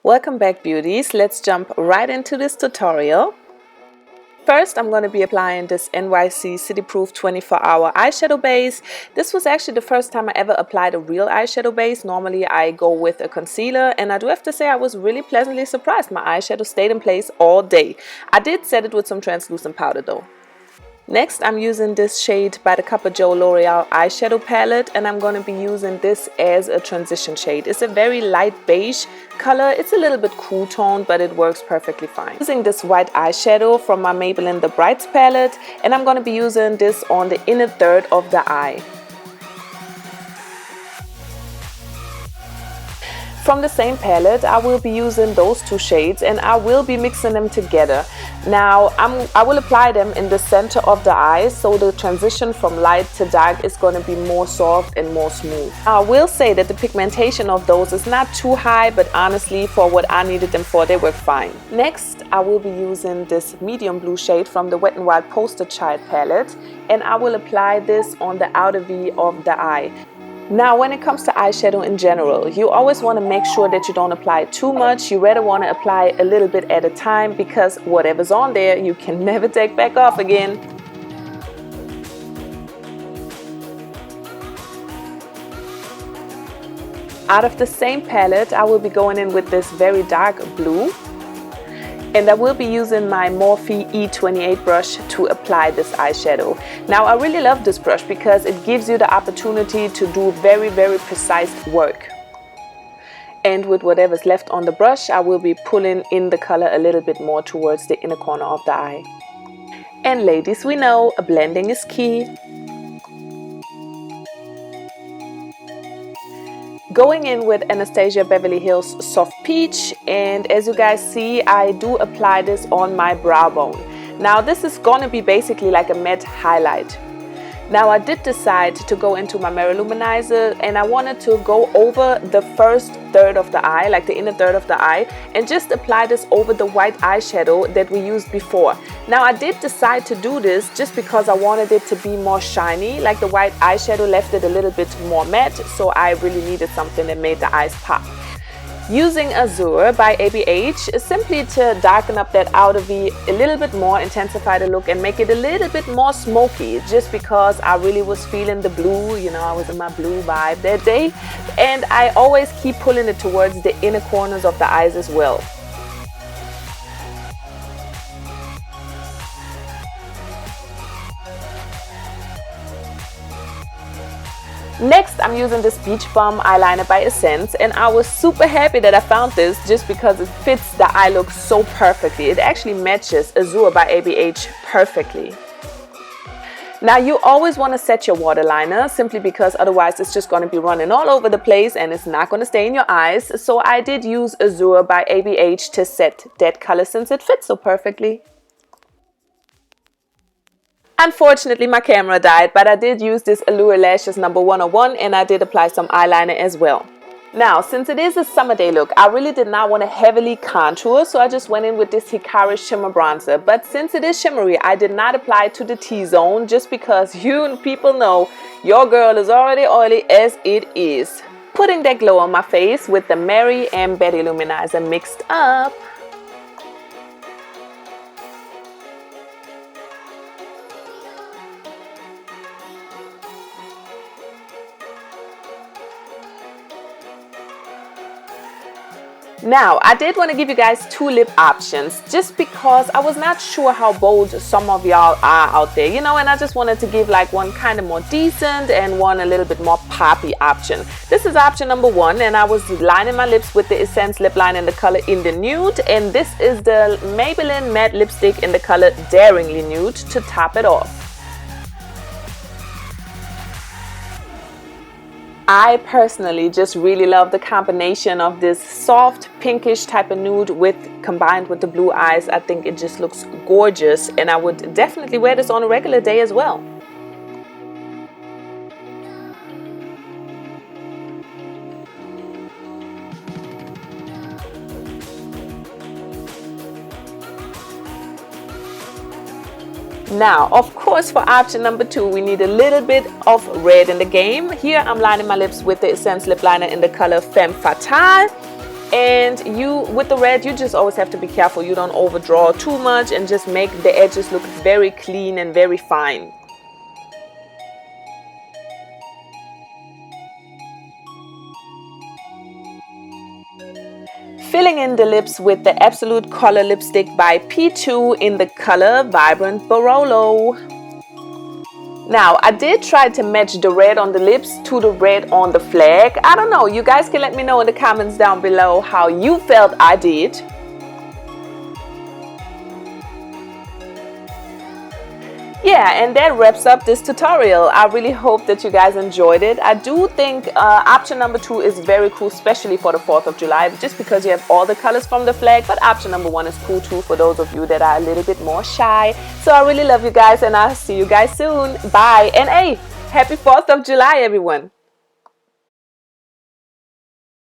Welcome back, beauties. Let's jump right into this tutorial. First, I'm going to be applying this NYC City Proof 24-hour eyeshadow base. This was actually the first time I ever applied a real eyeshadow base. Normally I go with a concealer, and I do have to say I was really pleasantly surprised. My eyeshadow stayed in place all day. I did set it with some translucent powder though. Next, I'm using this shade by the Cup Joe L'Oreal eyeshadow palette, and I'm going to be using this as a transition shade. It's a very light beige color. It's a little bit cool toned, but it works perfectly fine. Using this white eyeshadow from my Maybelline The Brights palette, and I'm going to be using this on the inner third of the eye. From the same palette, I will be using those two shades, and I will be mixing them together. Now, I will apply them in the center of the eye, so the transition from light to dark is going to be more soft and more smooth. I will say that the pigmentation of those is not too high, but honestly, for what I needed them for, they work fine. Next, I will be using this medium blue shade from the Wet n Wild Poster Child palette, and I will apply this on the outer V of the eye. Now, when it comes to eyeshadow in general, you always want to make sure that you don't apply too much. You rather want to apply a little bit at a time, because whatever's on there, you can never take back off again. Out of the same palette, I will be going in with this very dark blue. And I will be using my Morphe E28 brush to apply this eyeshadow. Now, I really love this brush because it gives you the opportunity to do very, very precise work. And with whatever's left on the brush, I will be pulling in the color a little bit more towards the inner corner of the eye. And ladies, we know blending is key. Going in with Anastasia Beverly Hills Soft Peach, and as you guys see, I do apply this on my brow bone. Now, this is going to be basically like a matte highlight. Now, I did decide to go into my Mirror Luminizer, and I wanted to go over the first third of the eye, like the inner third of the eye, and just apply this over the white eyeshadow that we used before. Now, I did decide to do this just because I wanted it to be more shiny, like the white eyeshadow left it a little bit more matte, so I really needed something that made the eyes pop. Using Azure by ABH simply to darken up that outer V a little bit more, intensify the look, and make it a little bit more smoky, just because I really was feeling the blue. You know, I was in my blue vibe that day, and I always keep pulling it towards the inner corners of the eyes as well. Next, I'm using this Beach Bum eyeliner by Essence, and I was super happy that I found this just because it fits the eye look so perfectly. It actually matches Azure by ABH perfectly. Now, you always want to set your waterliner, simply because otherwise it's just going to be running all over the place and it's not going to stay in your eyes. So I did use Azure by ABH to set that color since it fits so perfectly. Unfortunately, my camera died, but I did use this Allure Lashes number 101, and I did apply some eyeliner as well. Now, since it is a summer day look, I really did not want to heavily contour, so I just went in with this Hikari Shimmer Bronzer. But since it is shimmery, I did not apply it to the T-zone, just because you people know your girl is already oily as it is. Putting that glow on my face with the Mary and Betty Luminizer mixed up. Now, I did want to give you guys two lip options, just because I was not sure how bold some of y'all are out there, you know, and I just wanted to give like one kind of more decent and one a little bit more poppy option. This is option number one, and I was lining my lips with the Essence lip line in the color In the Nude, and this is the Maybelline matte lipstick in the color Daringly Nude to top it off. I personally just really love the combination of this soft pinkish type of nude combined with the blue eyes. I think it just looks gorgeous, and I would definitely wear this on a regular day as well. Now, of course, for option number 2, we need a little bit of red in the game. Here I'm lining my lips with the Essence lip liner in the color Femme Fatale. And with the red, you just always have to be careful you don't overdraw too much and just make the edges look very clean and very fine. Filling in the lips with the Absolute Color lipstick by P2 in the color Vibrant Barolo. Now, I did try to match the red on the lips to the red on the flag. I don't know, you guys can let me know in the comments down below how you felt I did. Yeah, and that wraps up this tutorial. I really hope that you guys enjoyed it. I do think option number 2 is very cool, especially for the 4th of July, just because you have all the colors from the flag. But option number 1 is cool too for those of you that are a little bit more shy. So I really love you guys, and I'll see you guys soon. Bye. And hey, happy 4th of July, everyone.